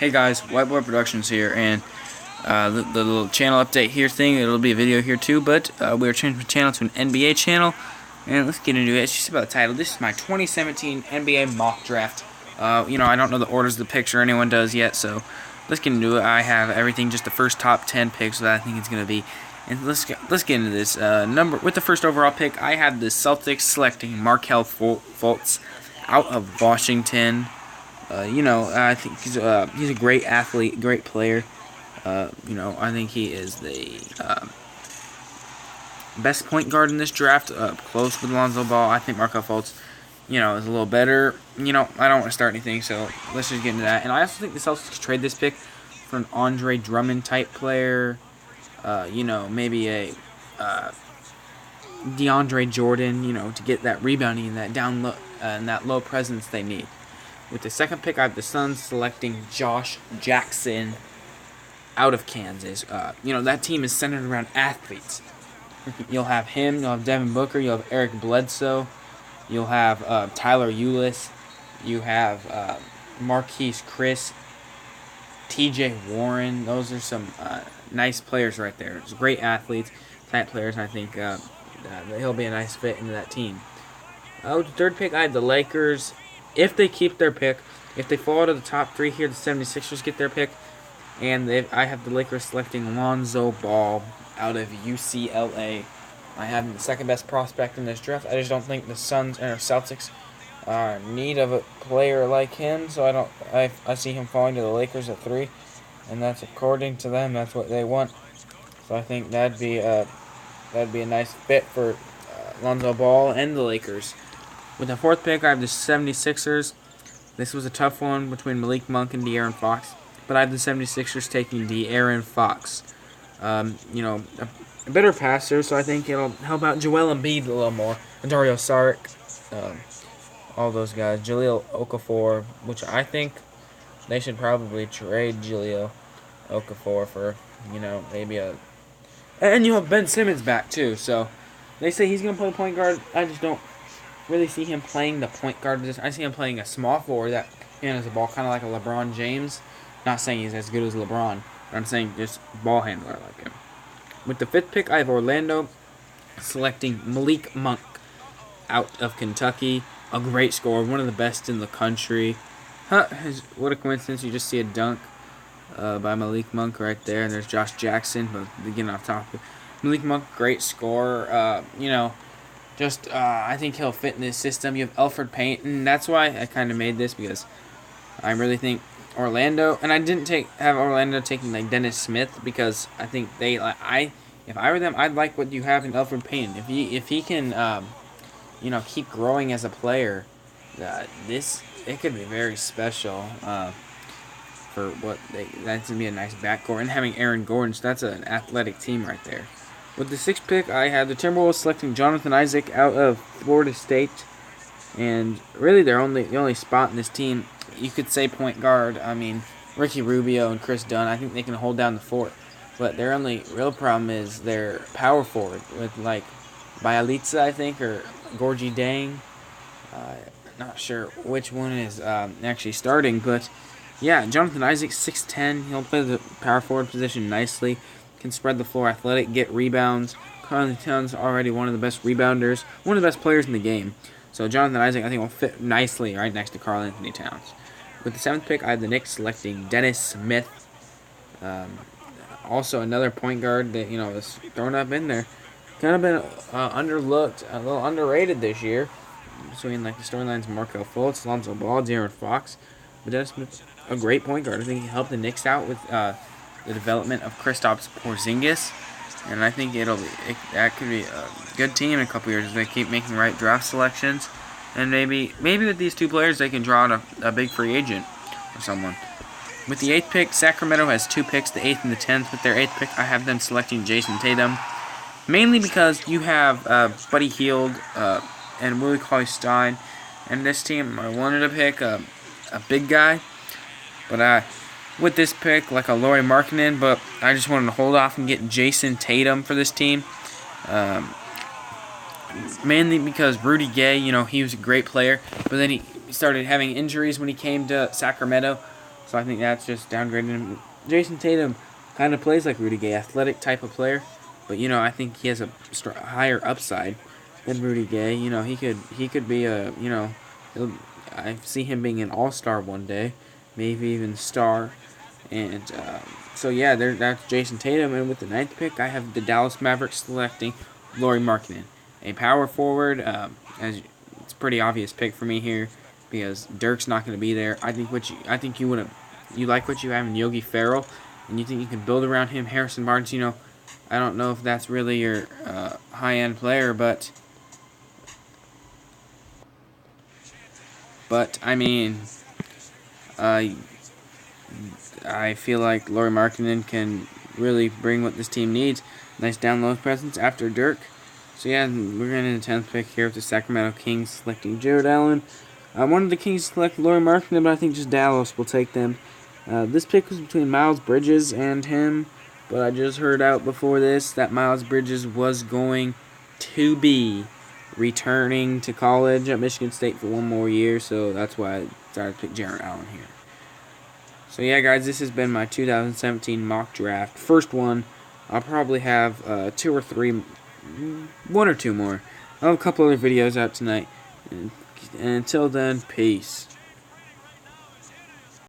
Hey guys, Whiteboard Productions here, and the little channel update here thing, it'll be a video here too, but we're changing the channel to an NBA channel, and let's get into it. It's just about the title. This is my 2017 NBA mock draft. I don't know the orders of the picks or anyone does yet, so let's get into it. I have everything, just the first top 10 picks that I think it's going to be, and let's get into this. With the first overall pick, I have the Celtics selecting Markelle Fultz out of Washington. I think he's a great athlete, great player. I think he is the best point guard in this draft, close with Lonzo Ball. I think Markelle Fultz, is a little better. I don't want to start anything, so let's just get into that. And I also think the Celtics could trade this pick for an Andre Drummond type player. Maybe a DeAndre Jordan, to get that rebounding and that down low and that low presence they need. With the second pick, I have the Suns selecting Josh Jackson out of Kansas. That team is centered around athletes. You'll have him, you'll have Devin Booker, you'll have Eric Bledsoe, you'll have Tyler Ulis, you have Marquise Chris, TJ Warren. Those are some nice players right there. It's great athletes, type players, and I think he'll be a nice fit into that team. With the third pick, I have the Lakers. If they keep their pick, if they fall to the top three here, the 76ers get their pick. And I have the Lakers selecting Lonzo Ball out of UCLA. I have him the second best prospect in this draft. I just don't think the Suns or Celtics are in need of a player like him. So I see him falling to the Lakers at 3. And that's according to them. That's what they want. So I think that'd be a nice fit for Lonzo Ball and the Lakers. With the fourth pick, I have the 76ers. This was a tough one between Malik Monk and De'Aaron Fox, but I have the 76ers taking De'Aaron Fox. A better passer, so I think it'll help out Joel Embiid a little more. And Dario Saric, all those guys. Jahlil Okafor, which I think they should probably trade Jahlil Okafor for, maybe a... And you have Ben Simmons back, too, so they say he's going to play point guard. I just don't really see him playing the point guard. I see him playing a small forward that handles the ball kind of like a LeBron James. Not saying he's as good as LeBron, but I'm saying just ball handler like him. With the fifth pick, I have Orlando selecting Malik Monk out of Kentucky. A great scorer, one of the best in the country. What a coincidence, you just see a dunk by Malik Monk right there, and there's Josh Jackson, but getting off topic. Malik Monk, great scorer, I think he'll fit in this system. You have Elfrid Payton. That's why I kind of made this, because I really think Orlando, and I didn't have Orlando taking like Dennis Smith, because I think if I were them, I'd like what you have in Elfrid Payton. If he can, keep growing as a player, it could be very special. That's gonna be a nice backcourt, and having Aaron Gordon, so that's an athletic team right there. With the sixth pick, I had the Timberwolves selecting Jonathan Isaac out of Florida State. And really, the only spot in this team, you could say point guard. I mean, Ricky Rubio and Chris Dunn, I think they can hold down the fort. But their only real problem is their power forward with, like, Bialica, I think, or Gorgie Dang. Not sure which one is actually starting. But, yeah, Jonathan Isaac, 6'10". He'll play the power forward position nicely. Can spread the floor, athletic, get rebounds. Karl Towns already one of the best rebounders, one of the best players in the game. So Jonathan Isaac, I think, will fit nicely right next to Karl Anthony Towns. With the seventh pick, I have the Knicks selecting Dennis Smith. Also another point guard that is thrown up in there. Kind of been underlooked, a little underrated this year. Between the storylines, Markelle Fultz, Lonzo Ball, De'Aaron Fox, but Dennis Smith, a great point guard. I think he helped the Knicks out with the development of Kristaps Porzingis, and I think that could be a good team in a couple years if they keep making right draft selections, and maybe with these two players they can draw out a big free agent or someone. With the eighth pick, Sacramento has two picks, the 8th and the 10th. With their 8th pick, I have them selecting Jason Tatum, mainly because you have Buddy Hield and Willie Cauley-Stein, and this team I wanted to pick a big guy, but with this pick, like a Lauri Markkanen, but I just wanted to hold off and get Jason Tatum for this team. Mainly because Rudy Gay, he was a great player, but then he started having injuries when he came to Sacramento. So I think that's just downgrading him. Jason Tatum kind of plays like Rudy Gay, athletic type of player, but I think he has a higher upside than Rudy Gay. He could be a I see him being an all-star one day, maybe even star, and so yeah, that's Jason Tatum. And with the 9th pick, I have the Dallas Mavericks selecting Lauri Markkanen, a power forward. As it's a pretty obvious pick for me here because Dirk's not going to be there. I think you like what you have in Yogi Ferrell, and you think you can build around him. Harrison Barnes, I don't know if that's really your high-end player, but I mean, I feel like Lauri Markkanen can really bring what this team needs. Nice down-low presence after Dirk. So yeah, we're going to the 10th pick here with the Sacramento Kings selecting Jared Allen. I wanted the Kings to select Lauri Markkanen, but I think just Dallas will take them. This pick was between Miles Bridges and him, but I just heard out before this that Miles Bridges was going to be returning to college at Michigan State for one more year, so that's why I decided to pick Jared Allen here. So yeah, guys, this has been my 2017 mock draft. First one. I'll probably have 2 or 3, 1 or 2 more. I'll have a couple other videos out tonight. And until then, peace.